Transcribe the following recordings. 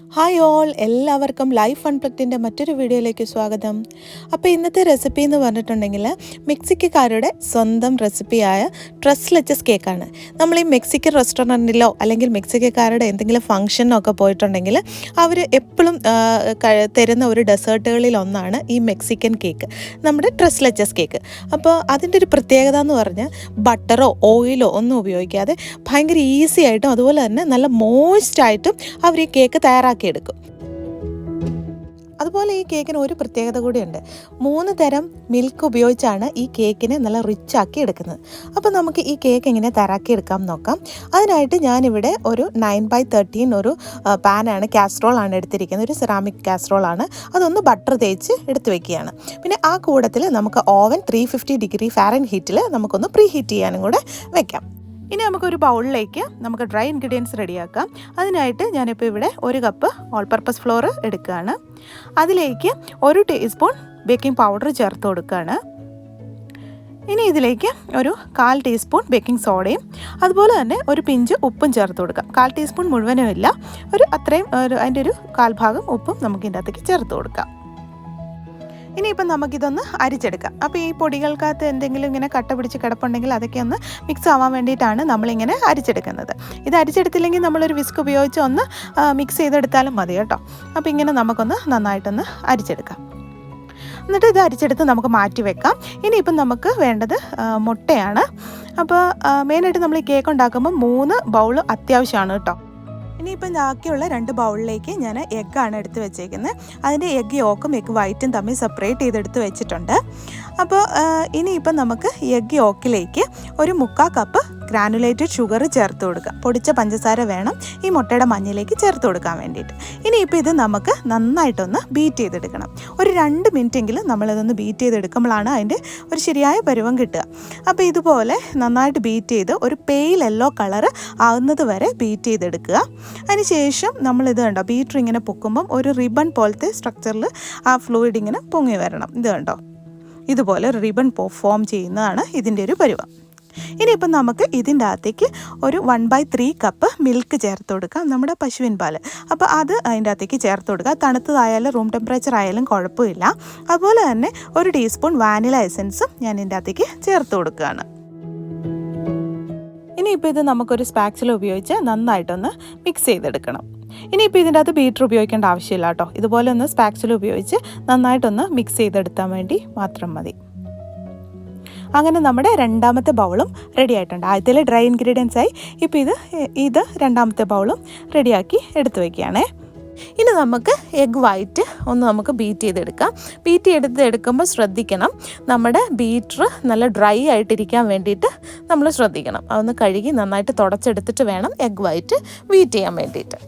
Hi all, എല്ലാവർക്കും life അൺപ്ലഗ്ഡിൻ്റെ മറ്റൊരു വീഡിയോയിലേക്ക് സ്വാഗതം. അപ്പോൾ ഇന്നത്തെ റെസിപ്പി എന്ന് പറഞ്ഞിട്ടുണ്ടെങ്കിൽ മെക്സിക്കക്കാരുടെ സ്വന്തം റെസിപ്പിയായ ട്രെസ് ലെച്ചസ് കേക്കാണ്. നമ്മൾ ഈ മെക്സിക്കൻ റെസ്റ്റോറൻറ്റിലോ അല്ലെങ്കിൽ മെക്സിക്കക്കാരുടെ എന്തെങ്കിലും ഫംഗ്ഷനോ ഒക്കെ പോയിട്ടുണ്ടെങ്കിൽ അവർ എപ്പോഴും തരുന്ന ഒരു ഡെസേർട്ടുകളിൽ ഒന്നാണ് ഈ മെക്സിക്കൻ കേക്ക്, നമ്മുടെ ട്രെസ് ലെച്ചസ് കേക്ക്. അപ്പോൾ അതിൻ്റെ ഒരു പ്രത്യേകത എന്ന് പറഞ്ഞാൽ ബട്ടറോ ഓയിലോ ഒന്നും ഉപയോഗിക്കാതെ ഭയങ്കര ഈസി ആയിട്ടും അതുപോലെ തന്നെ നല്ല മോയ്സ്റ്റായിട്ടും അവർ ഈ കേക്ക് തയ്യാറാക്കിയെടുക്കും. അതുപോലെ ഈ കേക്കിന് ഒരു പ്രത്യേകത കൂടിയുണ്ട്. 3 തരം മിൽക്ക് ഉപയോഗിച്ചാണ് ഈ കേക്കിനെ നല്ല റിച്ച് ആക്കി എടുക്കുന്നത്. അപ്പോൾ നമുക്ക് ഈ കേക്ക് എങ്ങനെ തയ്യാറാക്കിയെടുക്കാം നോക്കാം. അതിനായിട്ട് ഞാനിവിടെ ഒരു 9/13 ഒരു പാനാണ്, കാസ്ട്രോളാണ് എടുത്തിരിക്കുന്നത്. ഒരു സെറാമിക് കാസ്ട്രോളാണ്. അതൊന്ന് ബട്ടർ തേച്ച് എടുത്ത് വെക്കുകയാണ്. പിന്നെ ആ കൂടത്തിൽ നമുക്ക് ഓവൻ 350 ഡിഗ്രി ഫാരൻഹീറ്റിൽ നമുക്കൊന്ന് പ്രീ ഹീറ്റ് ചെയ്യാനും കൂടെ വെക്കാം. ഇനി നമുക്കൊരു ബൗളിലേക്ക് നമുക്ക് ഡ്രൈ ഇൻഗ്രീഡിയൻസ് റെഡിയാക്കാം. അതിനായിട്ട് ഞാനിപ്പോൾ ഇവിടെ 1 കപ്പ് ഓൾ പർപ്പസ് ഫ്ലോർ എടുക്കുകയാണ്. അതിലേക്ക് 1 ടീസ്പൂൺ ബേക്കിംഗ് പൗഡർ ചേർത്ത് കൊടുക്കുകയാണ്. ഇനി ഇതിലേക്ക് ഒരു 1/4 ടീസ്പൂൺ ബേക്കിംഗ് സോഡയും അതുപോലെ തന്നെ ഒരു പിഞ്ച് ഉപ്പും ചേർത്ത് കൊടുക്കാം. 1/4 ടീസ്പൂൺ മുഴുവനും ഇല്ല, അതിൻ്റെ ഒരു 1/4 ഭാഗം ഉപ്പും നമുക്ക് ഇതിൻ്റെ അകത്തേക്ക് ചേർത്ത് കൊടുക്കാം. ഇനിയിപ്പം നമുക്കിതൊന്ന് അരിച്ചെടുക്കാം. അപ്പോൾ ഈ പൊടികൾക്കകത്ത് എന്തെങ്കിലും ഇങ്ങനെ കട്ട പിടിച്ച് കിടപ്പുണ്ടെങ്കിൽ അതൊക്കെ ഒന്ന് മിക്സ് ആവാൻ വേണ്ടിയിട്ടാണ് നമ്മളിങ്ങനെ അരിച്ചെടുക്കുന്നത്. ഇത് അരിച്ചെടുത്തില്ലെങ്കിൽ നമ്മളൊരു വിസ്ക് ഉപയോഗിച്ച് ഒന്ന് മിക്സ് ചെയ്തെടുത്താലും മതി കേട്ടോ. അപ്പോൾ ഇങ്ങനെ നമുക്കൊന്ന് നന്നായിട്ടൊന്ന് അരിച്ചെടുക്കാം. എന്നിട്ട് ഇത് അരിച്ചെടുത്ത് നമുക്ക് മാറ്റി വെക്കാം. ഇനിയിപ്പം നമുക്ക് വേണ്ടത് മുട്ടയാണ്. അപ്പോൾ മെയിനായിട്ട് നമ്മൾ ഈ കേക്ക് ഉണ്ടാക്കുമ്പോൾ 3 ബൗൾ അത്യാവശ്യമാണ് കേട്ടോ. ഇനിയിപ്പം ബാക്കിയുള്ള 2 ബൗളിലേക്ക് ഞാൻ എഗ്ഗാണ് എടുത്ത് വെച്ചേക്കുന്നത്. അതിൻ്റെ എഗ്ഗ് യോക്കും എഗ്ഗ് വൈറ്റും തമ്മിൽ സെപ്പറേറ്റ് ചെയ്തെടുത്ത് വെച്ചിട്ടുണ്ട്. അപ്പോൾ ഇനിയിപ്പം നമുക്ക് എഗ്ഗ് യോക്കിലേക്ക് ഒരു 3/4 കപ്പ് ഗ്രാനുലേറ്റഡ് ഷുഗർ ചേർത്ത് കൊടുക്കുക. പൊടിച്ച പഞ്ചസാര വേണം ഈ മുട്ടയുടെ മഞ്ഞയിലേക്ക് ചേർത്ത് കൊടുക്കാൻ വേണ്ടിയിട്ട്. ഇനിയിപ്പോൾ ഇത് നമുക്ക് നന്നായിട്ടൊന്ന് ബീറ്റ് ചെയ്തെടുക്കണം. ഒരു 2 മിനിറ്റെങ്കിലും നമ്മളിതൊന്ന് ബീറ്റ് ചെയ്തെടുക്കുമ്പോഴാണ് അതിൻ്റെ ഒരു ശരിയായ പരുവം കിട്ടുക. അപ്പോൾ ഇതുപോലെ നന്നായിട്ട് ബീറ്റ് ചെയ്ത് ഒരു പെയിൽ യെല്ലോ കളർ ആകുന്നത് വരെ ബീറ്റ് ചെയ്തെടുക്കുക. അതിനുശേഷം നമ്മളിത് കണ്ടോ, ബീറ്റർ ഇങ്ങനെ പൊക്കുമ്പം ഒരു റിബൺ പോലത്തെ സ്ട്രക്ചറിൽ ആ ഫ്ലൂയിഡ് ഇങ്ങനെ പൊങ്ങി വരണം. ഇത് കണ്ടോ, ഇതുപോലെ ഒരു റിബൺ ഫോം ചെയ്യുന്നതാണ് ഇതിൻ്റെ ഒരു പരുവം. ഇനിയിപ്പം നമുക്ക് ഇതിൻ്റെ അകത്തേക്ക് ഒരു 1/3 കപ്പ് മിൽക്ക് ചേർത്ത് കൊടുക്കാം, നമ്മുടെ പശുവിൻ പാൽ. അപ്പോൾ അത് അതിൻ്റെ അകത്തേക്ക് ചേർത്ത് കൊടുക്കുക. തണുത്തതായാലും റൂം ടെമ്പറേച്ചർ ആയാലും കുഴപ്പമില്ല. അതുപോലെ തന്നെ 1 ടീസ്പൂൺ വാനില എസൻസും ഞാൻ ഇതിൻ്റെ അകത്തേക്ക് ചേർത്ത് കൊടുക്കുകയാണ്. ഇനിയിപ്പോൾ ഇത് നമുക്കൊരു സ്പാക്സില ഉപയോഗിച്ച് നന്നായിട്ടൊന്ന് മിക്സ് ചെയ്തെടുക്കണം. ഇനിയിപ്പോൾ ഇതിൻ്റെ അകത്ത് ബീറ്റർ ഉപയോഗിക്കേണ്ട ആവശ്യമില്ല കേട്ടോ. ഇതുപോലെ ഒന്ന് സ്പാക്സില ഉപയോഗിച്ച് നന്നായിട്ടൊന്ന് മിക്സ് ചെയ്തെടുത്താൻ വേണ്ടി മാത്രം മതി. അങ്ങനെ നമ്മുടെ 2ാമത്തെ ബൗളും റെഡി ആയിട്ടുണ്ട്. ആദ്യത്തിലെ ഡ്രൈ ഇൻഗ്രീഡിയൻസ് ആയി. ഇപ്പോൾ ഇത് 2ാമത്തെ ബൗളും റെഡിയാക്കി എടുത്ത് വയ്ക്കുകയാണേ. ഇനി നമുക്ക് എഗ്ഗ് വൈറ്റ് ഒന്ന് നമുക്ക് ബീറ്റ് ചെയ്തെടുക്കാം. ബീറ്റ് ചെയ്തെടുക്കുമ്പോൾ ശ്രദ്ധിക്കണം, നമ്മുടെ ബീറ്റർ നല്ല ഡ്രൈ ആയിട്ടിരിക്കാൻ വേണ്ടിയിട്ട് നമ്മൾ ശ്രദ്ധിക്കണം. അതൊന്ന് കഴുകി നന്നായിട്ട് തുടച്ചെടുത്തിട്ട് വേണം എഗ്ഗ് വൈറ്റ് ബീറ്റ് ചെയ്യാൻ വേണ്ടിയിട്ട്.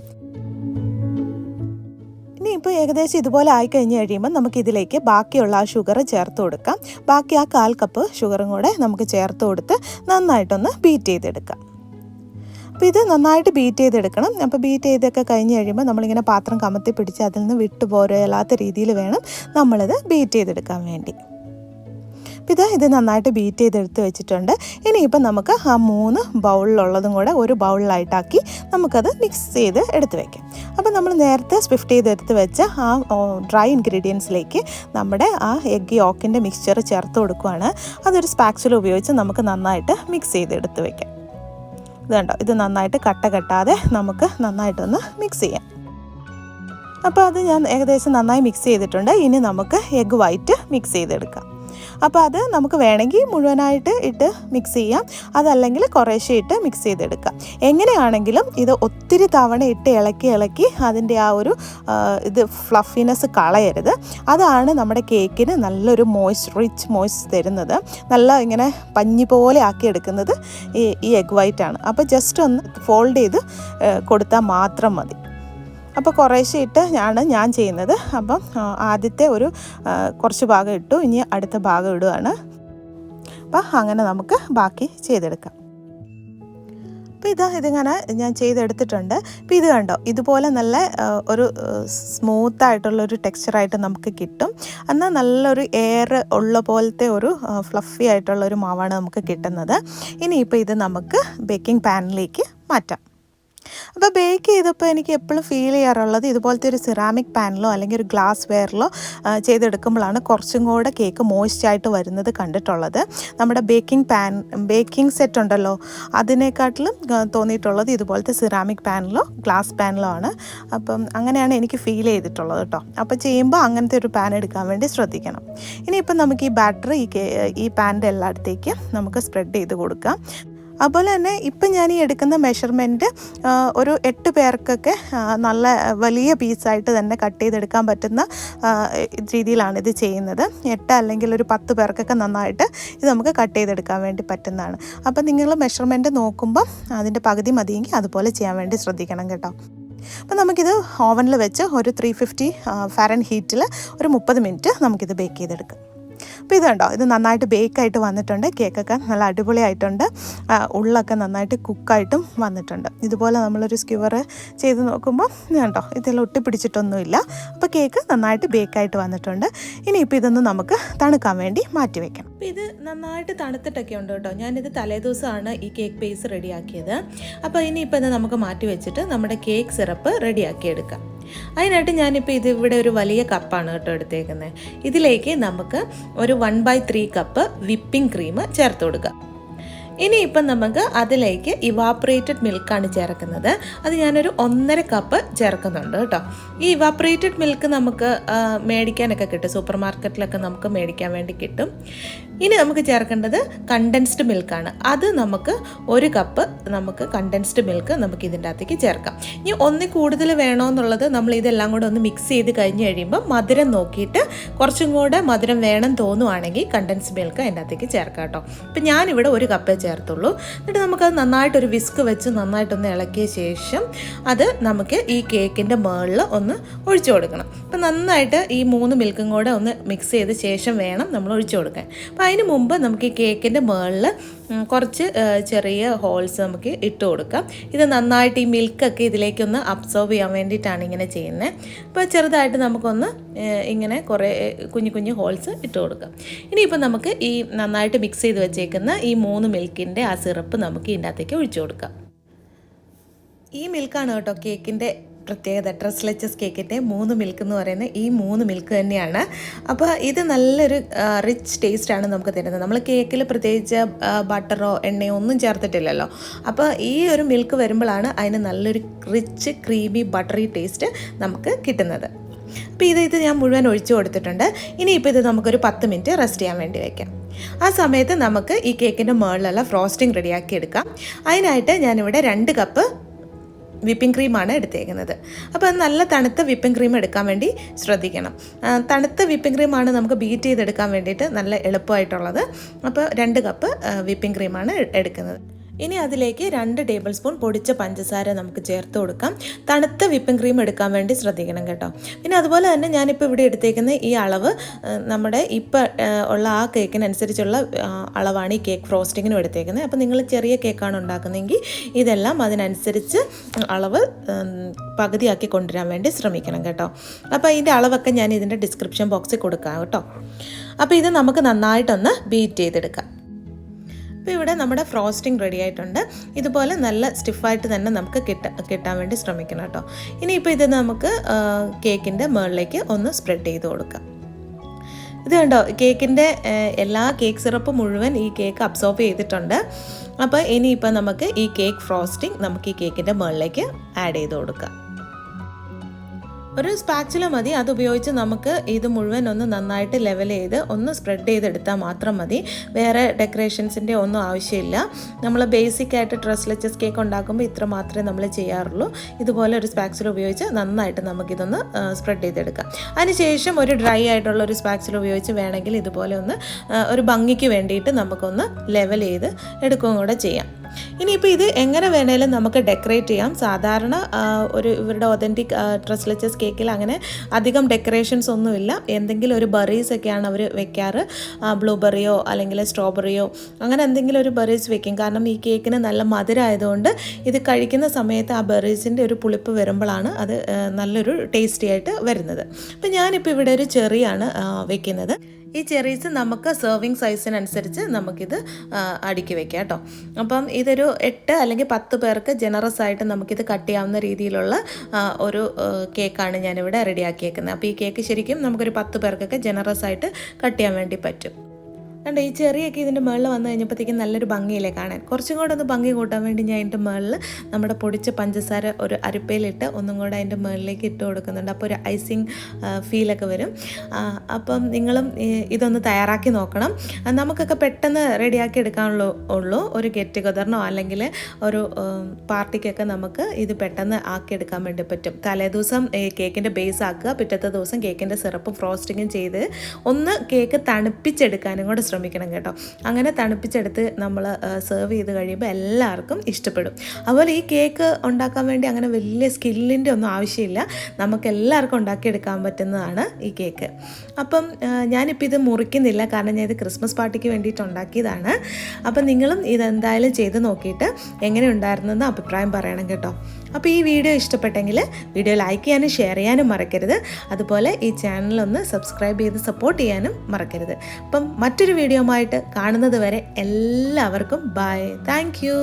ഇനിയിപ്പോൾ ഏകദേശം ഇതുപോലെ ആയിക്കഴിഞ്ഞ് കഴിയുമ്പോൾ നമുക്കിതിലേക്ക് ബാക്കിയുള്ള ആ ഷുഗർ ചേർത്ത് കൊടുക്കാം. ബാക്കി ആ 1/4 കപ്പ് ഷുഗറും കൂടെ നമുക്ക് ചേർത്ത് കൊടുത്ത് നന്നായിട്ടൊന്ന് ബീറ്റ് ചെയ്തെടുക്കാം. അപ്പോൾ ഇത് നന്നായിട്ട് ബീറ്റ് ചെയ്തെടുക്കണം. അപ്പോൾ ബീറ്റ് ചെയ്തൊക്കെ കഴിഞ്ഞ് കഴിയുമ്പോൾ നമ്മളിങ്ങനെ പാത്രം കമത്തി പിടിച്ച് അതിൽ നിന്ന് വിട്ടു പോരാത്ത രീതിയിൽ വേണം നമ്മളിത് ബീറ്റ് ചെയ്തെടുക്കാൻ വേണ്ടി. അപ്പോൾ ഇത് നന്നായിട്ട് ബീറ്റ് ചെയ്തെടുത്ത് വെച്ചിട്ടുണ്ട്. ഇനിയിപ്പം നമുക്ക് ആ 3 ബൗളിലുള്ളതും കൂടെ ഒരു ബൗളിലായിട്ടാക്കി നമുക്കത് മിക്സ് ചെയ്ത് എടുത്ത് വയ്ക്കാം. അപ്പോൾ നമ്മൾ നേരത്തെ സ്വിഫ്റ്റ് ചെയ്തെടുത്ത് വെച്ച ആ ഡ്രൈ ഇൻഗ്രീഡിയൻസിലേക്ക് നമ്മുടെ ആ എഗ്ഗ് യോക്കിൻ്റെ മിക്സ്ചർ ചേർത്ത് കൊടുക്കുകയാണ്. അതൊരു സ്പാക്സുല ഉപയോഗിച്ച് നമുക്ക് നന്നായിട്ട് മിക്സ് ചെയ്തെടുത്ത് വയ്ക്കാം. ഇത് കണ്ടോ, ഇത് നന്നായിട്ട് കട്ട കെട്ടാതെ നമുക്ക് നന്നായിട്ടൊന്ന് മിക്സ് ചെയ്യാം. അപ്പോൾ അത് ഞാൻ ഏകദേശം നന്നായി മിക്സ് ചെയ്തിട്ടുണ്ട്. ഇനി നമുക്ക് എഗ്ഗ് വൈറ്റ് മിക്സ് ചെയ്തെടുക്കാം. അപ്പോൾ അത് നമുക്ക് വേണമെങ്കിൽ മുഴുവനായിട്ട് ഇട്ട് മിക്സ് ചെയ്യാം, അതല്ലെങ്കിൽ കുറേശ്ശെ ഇട്ട് മിക്സ് ചെയ്തെടുക്കാം. എങ്ങനെയാണെങ്കിലും ഇത് ഒത്തിരി തവണ ഇട്ട് ഇളക്കി അതിൻ്റെ ആ ഒരു ഫ്ലഫിനെസ് കളയരുത്. അതാണ് നമ്മുടെ കേക്കിന് നല്ലൊരു റിച്ച് മോയ്സ്റ്റ് തരുന്നത്. നല്ല ഇങ്ങനെ പഞ്ഞി പോലെ ആക്കിയെടുക്കുന്നത് ഈ എഗ്ഗ് വൈറ്റാണ്. അപ്പോൾ ജസ്റ്റ് ഒന്ന് ഫോൾഡ് ചെയ്ത് കൊടുത്താൽ മാത്രം മതി. അപ്പോൾ കുറേശ്ശെ ഇട്ട് ഞാൻ ചെയ്യുന്നത്. അപ്പം ആദ്യത്തെ ഒരു കുറച്ച് ഭാഗം ഇട്ടു, ഇനി അടുത്ത ഭാഗം ഇടുകയാണ്. അപ്പം അങ്ങനെ നമുക്ക് ബാക്കി ചെയ്തെടുക്കാം. അപ്പോൾ ഇതിങ്ങനെ ഞാൻ ചെയ്തെടുത്തിട്ടുണ്ട്. അപ്പോൾ ഇത് കണ്ടോ, ഇതുപോലെ നല്ല ഒരു സ്മൂത്തായിട്ടുള്ളൊരു ടെക്സ്ചറായിട്ട് നമുക്ക് കിട്ടും. എന്നാൽ നല്ലൊരു എയർ ഉള്ള പോലത്തെ ഒരു ഫ്ലഫി ആയിട്ടുള്ളൊരു മാവാണ് നമുക്ക് കിട്ടുന്നത്. ഇനിയിപ്പോൾ ഇത് നമുക്ക് ബേക്കിംഗ് പാനിലേക്ക് മാറ്റാം. അപ്പോൾ ബേക്ക് ചെയ്തപ്പോൾ എനിക്ക് എപ്പോഴും ഫീൽ ചെയ്യാറുള്ളത് ഇതുപോലത്തെ ഒരു സിറാമിക് പാനിലോ അല്ലെങ്കിൽ ഒരു ഗ്ലാസ് വെയറിലോ ചെയ്തെടുക്കുമ്പോഴാണ് കുറച്ചും കൂടെ കേക്ക് മോയ്സ്റ്റായിട്ട് വരുന്നത് കണ്ടിട്ടുള്ളത്. നമ്മുടെ ബേക്കിംഗ് സെറ്റ് ഉണ്ടല്ലോ, അതിനെക്കാട്ടിലും തോന്നിയിട്ടുള്ളത് ഇതുപോലത്തെ സിറാമിക് പാനിലോ ഗ്ലാസ് പാനിലോ ആണ്. അപ്പം അങ്ങനെയാണ് എനിക്ക് ഫീൽ ചെയ്തിട്ടുള്ളത് കേട്ടോ. അപ്പോൾ ചെയ്യുമ്പോൾ അങ്ങനത്തെ ഒരു പാൻ എടുക്കാൻ വേണ്ടി ശ്രദ്ധിക്കണം. ഇനിയിപ്പം നമുക്ക് ഈ ബാറ്റർ ഈ പാനിൻ്റെ എല്ലായിടത്തേക്ക് നമുക്ക് സ്പ്രെഡ് ചെയ്ത് കൊടുക്കാം. അതുപോലെ തന്നെ ഇപ്പം ഞാൻ ഈ എടുക്കുന്ന മെഷർമെൻറ്റ് ഒരു 8 പേർക്കൊക്കെ നല്ല വലിയ പീസായിട്ട് തന്നെ കട്ട് ചെയ്തെടുക്കാൻ പറ്റുന്ന രീതിയിലാണ് ഇത് ചെയ്യുന്നത്. 8 അല്ലെങ്കിൽ ഒരു 10 പേർക്കൊക്കെ നന്നായിട്ട് ഇത് നമുക്ക് കട്ട് ചെയ്തെടുക്കാൻ വേണ്ടി പറ്റുന്നതാണ്. അപ്പം നിങ്ങൾ മെഷർമെൻറ്റ് നോക്കുമ്പോൾ അതിൻ്റെ പകുതി മതിയെങ്കിൽ അതുപോലെ ചെയ്യാൻ വേണ്ടി ശ്രദ്ധിക്കണം കേട്ടോ. അപ്പോൾ നമുക്കിത് ഓവനിൽ വെച്ച് ഒരു 350 ഫാരൻഹീറ്റിൽ ഒരു 30 മിനിറ്റ് നമുക്കിത് ബേക്ക് ചെയ്തെടുക്കാം. അപ്പോൾ ഇത് കണ്ടോ, ഇത് നന്നായിട്ട് ബേക്കായിട്ട് വന്നിട്ടുണ്ട്. കേക്കൊക്കെ നല്ല അടിപൊളിയായിട്ടുണ്ട്. ഉള്ളൊക്കെ നന്നായിട്ട് കുക്കായിട്ടും വന്നിട്ടുണ്ട്. ഇതുപോലെ നമ്മളൊരു സ്ക്യൂവർ ചെയ്ത് നോക്കുമ്പോൾ കണ്ടോ, ഇതിൽ ഒട്ടിപ്പിടിച്ചിട്ടൊന്നുമില്ല. അപ്പോൾ കേക്ക് നന്നായിട്ട് ബേക്കായിട്ട് വന്നിട്ടുണ്ട്. ഇനിയിപ്പോൾ ഇതൊന്ന് നമുക്ക് തണുക്കാൻ വേണ്ടി മാറ്റി വയ്ക്കണം. അപ്പോൾ ഇത് നന്നായിട്ട് തണുത്തിട്ടൊക്കെ ഉണ്ട് കേട്ടോ. ഞാനിത് തലേദിവസമാണ് ഈ കേക്ക് ബേസ് റെഡിയാക്കിയത്. അപ്പോൾ ഇനിയിപ്പോൾ ഇത് നമുക്ക് മാറ്റി വെച്ചിട്ട് നമ്മുടെ കേക്ക് സിറപ്പ് റെഡിയാക്കി എടുക്കാം. അതിനായിട്ട് ഞാനിപ്പോൾ ഇവിടെ ഒരു വലിയ കപ്പാണ് കേട്ടോ എടുത്തേക്കുന്നത്. ഇതിലേക്ക് നമുക്ക് ഒരു 1/3 കപ്പ് വിപ്പിംഗ് ക്രീം ചേർത്ത് കൊടുക്കുക. ഇനിയിപ്പം നമുക്ക് അതിലേക്ക് ഇവാപ്പറേറ്റഡ് മിൽക്കാണ് ചേർക്കുന്നത്. അത് ഞാനൊരു 1.5 കപ്പ് ചേർക്കുന്നുണ്ട് കേട്ടോ. ഈ ഇവാപ്പറേറ്റഡ് മിൽക്ക് നമുക്ക് മേടിക്കാനൊക്കെ കിട്ടും, സൂപ്പർ മാർക്കറ്റിലൊക്കെ നമുക്ക് മേടിക്കാൻ വേണ്ടി കിട്ടും. ഇനി നമുക്ക് ചേർക്കേണ്ടത് കണ്ടൻസ്ഡ് മിൽക്കാണ്. അത് നമുക്ക് 1 കപ്പ് നമുക്ക് കണ്ടൻസ്ഡ് മിൽക്ക് നമുക്ക് ഇതിൻ്റെ അകത്തേക്ക് ചേർക്കാം. ഇനി 1 കൂടുതൽ വേണമെന്നുള്ളത് നമ്മൾ ഇതെല്ലാം കൂടെ ഒന്ന് മിക്സ് ചെയ്ത് കഴിഞ്ഞ് കഴിയുമ്പോൾ മധുരം നോക്കിയിട്ട് കുറച്ചും കൂടെ മധുരം വേണം തോന്നുവാണെങ്കിൽ കണ്ടൻസ്ഡ് മിൽക്ക് അതിൻ്റെ അകത്തേക്ക് ചേർക്കാം കേട്ടോ. ഇപ്പം ഞാനിവിടെ 1 കപ്പേ ചേർത്തുള്ളൂ. എന്നിട്ട് നമുക്കത് നന്നായിട്ടൊരു വിസ്ക് വെച്ച് നന്നായിട്ടൊന്ന് ഇളക്കിയ ശേഷം അത് നമുക്ക് ഈ കേക്കിൻ്റെ മുകളിൽ ഒന്ന് ഒഴിച്ചു കൊടുക്കണം. അപ്പം നന്നായിട്ട് ഈ 3 മിൽക്കും കൂടെ ഒന്ന് മിക്സ് ചെയ്ത ശേഷം വേണം നമ്മൾ ഒഴിച്ചു കൊടുക്കാൻ. അപ്പോൾ അതിന് മുമ്പ് നമുക്ക് ഈ കേക്കിൻ്റെ മുകളിൽ കുറച്ച് ചെറിയ ഹോൾസ് നമുക്ക് ഇട്ട് കൊടുക്കാം. ഇത് നന്നായിട്ട് ഈ മിൽക്കൊക്കെ ഇതിലേക്കൊന്ന് അബ്സോർബ് ചെയ്യാൻ വേണ്ടിയിട്ടാണ് ഇങ്ങനെ ചെയ്യുന്നത്. അപ്പോൾ ചെറുതായിട്ട് നമുക്കൊന്ന് ഇങ്ങനെ കുറേ കുഞ്ഞു ഹോൾസ് ഇട്ട് കൊടുക്കാം. ഇനിയിപ്പോൾ നമുക്ക് ഈ നന്നായിട്ട് മിക്സ് ചെയ്ത് വെച്ചേക്കുന്ന ഈ 3 മിൽക്കിൻ്റെ ആ സിറപ്പ് നമുക്ക് ഇതിൻ്റെ അകത്തേക്ക് ഒഴിച്ചു കൊടുക്കാം. ഈ മിൽക്കാണ് കേട്ടോ കേക്കിൻ്റെ പ്രത്യേകത. ട്രെസ് ലെച്ചസ് കേക്കിൻ്റെ 3 മിൽക്ക് എന്ന് പറയുന്നത് ഈ 3 മിൽക്ക് തന്നെയാണ്. അപ്പോൾ ഇത് നല്ലൊരു റിച്ച് ടേസ്റ്റാണ് നമുക്ക് തരുന്നത്. നമ്മൾ കേക്കിൽ പ്രത്യേകിച്ച് ബട്ടറോ എണ്ണയോ ഒന്നും ചേർത്തിട്ടില്ലല്ലോ. അപ്പോൾ ഈ ഒരു മിൽക്ക് വരുമ്പോഴാണ് അതിന് നല്ലൊരു റിച്ച് ക്രീമി ബട്ടറി ടേസ്റ്റ് നമുക്ക് കിട്ടുന്നത്. അപ്പോൾ ഇത് ഞാൻ മുഴുവൻ ഒഴിച്ചു കൊടുത്തിട്ടുണ്ട്. ഇനിയിപ്പോൾ ഇത് നമുക്കൊരു 10 മിനിറ്റ് റെസ്റ്റ് ചെയ്യാൻ വേണ്ടി വയ്ക്കാം. ആ സമയത്ത് നമുക്ക് ഈ കേക്കിൻ്റെ മുകളിലുള്ള ഫ്രോസ്റ്റിംഗ് റെഡിയാക്കി എടുക്കാം. അതിനായിട്ട് ഞാനിവിടെ 2 കപ്പ് വിപ്പിംഗ് ക്രീമാണ് എടുത്തേക്കുന്നത്. അപ്പോൾ നല്ല തണുത്ത വിപ്പിംഗ് ക്രീം എടുക്കാൻ വേണ്ടി ശ്രദ്ധിക്കണം. തണുത്ത വിപ്പിംഗ് ക്രീമാണ് നമുക്ക് ബീറ്റ് ചെയ്തെടുക്കാൻ വേണ്ടിയിട്ട് നല്ല എളുപ്പമായിട്ടുള്ളത്. അപ്പോൾ 2 കപ്പ് വിപ്പിംഗ് ക്രീമാണ് എടുക്കുന്നത്. ഇനി അതിലേക്ക് 2 ടേബിൾ സ്പൂൺ പൊടിച്ച പഞ്ചസാര നമുക്ക് ചേർത്ത് കൊടുക്കാം. തണുത്ത വിപ്പിംഗ് ക്രീം എടുക്കാൻ വേണ്ടി ശ്രദ്ധിക്കണം കേട്ടോ. പിന്നെ അതുപോലെ തന്നെ ഞാനിപ്പോൾ ഇവിടെ എടുത്തേക്കുന്ന ഈ അളവ് നമ്മുടെ ഇപ്പോൾ ഉള്ള ആ കേക്കിനനുസരിച്ചുള്ള അളവാണ് ഈ കേക്ക് ഫ്രോസ്റ്റിങ്ങിനും എടുത്തേക്കുന്നത്. അപ്പോൾ നിങ്ങൾ ചെറിയ കേക്കാണ് ഉണ്ടാക്കുന്നതെങ്കിൽ ഇതെല്ലാം അതിനനുസരിച്ച് അളവ് പകുതിയാക്കി കൊണ്ടുവരാൻ വേണ്ടി ശ്രമിക്കണം കേട്ടോ. അപ്പോൾ ഇതിൻ്റെ അളവൊക്കെ ഞാൻ ഇതിൻ്റെ ഡിസ്ക്രിപ്ഷൻ ബോക്സിൽ കൊടുക്കാം കേട്ടോ. അപ്പോൾ ഇത് നമുക്ക് നന്നായിട്ടൊന്ന് ബീറ്റ് ചെയ്തെടുക്കാം. അപ്പോൾ ഇവിടെ നമ്മുടെ ഫ്രോസ്റ്റിംഗ് റെഡി ആയിട്ടുണ്ട്. ഇതുപോലെ നല്ല സ്റ്റിഫായിട്ട് തന്നെ നമുക്ക് കിട്ടാൻ വേണ്ടി ശ്രമിക്കണം കേട്ടോ. ഇനിയിപ്പോൾ ഇത് നമുക്ക് കേക്കിൻ്റെ മുകളിലേക്ക് ഒന്ന് സ്പ്രെഡ് ചെയ്ത് കൊടുക്കാം. ഇത് കണ്ടോ, കേക്കിൻ്റെ എല്ലാ കേക്ക് സിറപ്പ് മുഴുവൻ ഈ കേക്ക് അബ്സോർബ് ചെയ്തിട്ടുണ്ട്. അപ്പോൾ ഇനിയിപ്പോൾ നമുക്ക് ഈ കേക്ക് ഫ്രോസ്റ്റിംഗ് നമുക്ക് ഈ കേക്കിൻ്റെ മുകളിലേക്ക് ആഡ് ചെയ്ത് കൊടുക്കാം. ഒരു സ്പാച്ചുല മതി. അതുപയോഗിച്ച് നമുക്ക് ഇത് മുഴുവൻ ഒന്ന് നന്നായിട്ട് ലെവൽ ചെയ്ത് ഒന്ന് സ്പ്രെഡ് ചെയ്തെടുത്താൽ മാത്രം മതി. വേറെ ഡെക്കറേഷൻസിൻ്റെ ഒന്നും ആവശ്യമില്ല. നമ്മൾ ബേസിക് ആയിട്ട് ട്രെസ് ലെച്ചസ് കേക്ക് ഉണ്ടാക്കുമ്പോൾ ഇത്ര മാത്രമേ നമ്മൾ ചെയ്യാറുള്ളൂ. ഇതുപോലെ ഒരു സ്പാച്ചുല ഉപയോഗിച്ച് നന്നായിട്ട് നമുക്കിതൊന്ന് സ്പ്രെഡ് ചെയ്തെടുക്കാം. അതിനുശേഷം ഒരു ഡ്രൈ ആയിട്ടുള്ള ഒരു സ്പാച്ചുല ഉപയോഗിച്ച് വേണമെങ്കിൽ ഇതുപോലെ ഒന്ന് ഒരു ഭംഗിക്ക് വേണ്ടിയിട്ട് നമുക്കൊന്ന് ലെവൽ ചെയ്ത് എടുക്കുകയും കൂടെ ചെയ്യാം. ഇനിയിപ്പോൾ ഇത് എങ്ങനെ വേണേലും നമുക്ക് ഡെക്കറേറ്റ് ചെയ്യാം. സാധാരണ ഇവരുടെ ഒതൻറ്റിക് ട്രെസ് ലെച്ചസ് കേക്കിൽ അങ്ങനെ അധികം ഡെക്കറേഷൻസ് ഒന്നുമില്ല. എന്തെങ്കിലും ഒരു ബെറീസൊക്കെയാണ് അവർ വെക്കാറ്. ബ്ലൂബെറിയോ അല്ലെങ്കിൽ സ്ട്രോബെറിയോ അങ്ങനെ എന്തെങ്കിലും ഒരു ബെറീസ് വെക്കും. കാരണം ഈ കേക്കിന് നല്ല മധുരമായതുകൊണ്ട് ഇത് കഴിക്കുന്ന സമയത്ത് ആ ബെറീസിൻ്റെ ഒരു പുളിപ്പ് വരുമ്പോഴാണ് അത് നല്ലൊരു ടേസ്റ്റി ആയിട്ട് വരുന്നത്. അപ്പോൾ ഞാനിപ്പോൾ ഇവിടെ ഒരു ചെറിയാണ് വെക്കുന്നത്. ഈ ചെറീസ് നമുക്ക് സെർവിങ് സൈസിനനുസരിച്ച് നമുക്കിത് അടുക്കി വെക്കാം കേട്ടോ. അപ്പം ഇതൊരു 8 അല്ലെങ്കിൽ 10 പേർക്ക് ജനറസ് ആയിട്ട് നമുക്കിത് കട്ട് ചെയ്യാവുന്ന രീതിയിലുള്ള ഒരു കേക്കാണ് ഞാനിവിടെ റെഡിയാക്കിയേക്കുന്നത്. അപ്പോൾ ഈ കേക്ക് ശരിക്കും നമുക്കൊരു 10 പേർക്കൊക്കെ ജനറസ് ആയിട്ട് കട്ട് ചെയ്യാൻ വേണ്ടി പറ്റും. കണ്ടോ, ഈ ചെറിയൊക്കെ ഇതിൻ്റെ മുകളിൽ വന്നു കഴിഞ്ഞപ്പോഴത്തേക്കും നല്ലൊരു ഭംഗിയില്ലേ കാണാൻ. കുറച്ചും കൂടെ ഒന്ന് ഭംഗി കൂട്ടാൻ വേണ്ടി ഞാൻ അതിൻ്റെ മുകളിൽ നമ്മുടെ പൊടിച്ച പഞ്ചസാര ഒരു അരിപ്പയിലിട്ട് ഒന്നും കൂടെ അതിൻ്റെ മുകളിലേക്ക് ഇട്ട് കൊടുക്കുന്നുണ്ട്. അപ്പോൾ ഒരു ഐസിങ് ഫീലൊക്കെ വരും. അപ്പം നിങ്ങളും ഇതൊന്ന് തയ്യാറാക്കി നോക്കണം. നമുക്കൊക്കെ പെട്ടെന്ന് റെഡിയാക്കി എടുക്കാനുള്ളൂ. ഒരു ഗെറ്റ് ടുഗദറിനോ അല്ലെങ്കിൽ ഒരു പാർട്ടിക്കൊക്കെ നമുക്ക് ഇത് പെട്ടെന്ന് ആക്കിയെടുക്കാൻ വേണ്ടി പറ്റും. തലേദിവസം കേക്കിൻ്റെ ബേസ് ആക്കുക, പിറ്റത്തെ ദിവസം കേക്കിൻ്റെ സിറപ്പ് ഫ്രോസ്റ്റിങ്ങും ചെയ്ത് ഒന്ന് കേക്ക് തണുപ്പിച്ചെടുക്കാനും കൂടെ ശ്രമിക്കണം കേട്ടോ. അങ്ങനെ തണുപ്പിച്ചെടുത്ത് നമ്മൾ സെർവ് ചെയ്ത് കഴിയുമ്പോൾ എല്ലാവർക്കും ഇഷ്ടപ്പെടും. അതുപോലെ ഈ കേക്ക് ഉണ്ടാക്കാൻ വേണ്ടി അങ്ങനെ വലിയ സ്കില്ലിൻ്റെ ഒന്നും ആവശ്യമില്ല. നമുക്ക് എല്ലാവർക്കും ഉണ്ടാക്കിയെടുക്കാൻ പറ്റുന്നതാണ് ഈ കേക്ക്. അപ്പം ഞാനിപ്പോൾ ഇത് മുറിക്കുന്നില്ല, കാരണം ഞാൻ ഇത് ക്രിസ്മസ് പാർട്ടിക്ക് വേണ്ടിയിട്ട് ഉണ്ടാക്കിയതാണ്. അപ്പം നിങ്ങളും ഇതെന്തായാലും ചെയ്ത് നോക്കിയിട്ട് എങ്ങനെ ഉണ്ടായിരുന്നെന്ന് അഭിപ്രായം പറയണം കേട്ടോ. അപ്പോൾ ഈ വീഡിയോ ഇഷ്ടപ്പെട്ടെങ്കിൽ വീഡിയോ ലൈക്ക് ചെയ്യാനും ഷെയർ ചെയ്യാനും മറക്കരുത്. അതുപോലെ ഈ ചാനലൊന്ന് സബ്സ്ക്രൈബ് ചെയ്ത് സപ്പോർട്ട് ചെയ്യാനും മറക്കരുത്. അപ്പം മറ്റൊരു വീഡിയോ ആയിട്ട് കാണുന്നത് വരെ എല്ലാവർക്കും ബൈ. Thank you.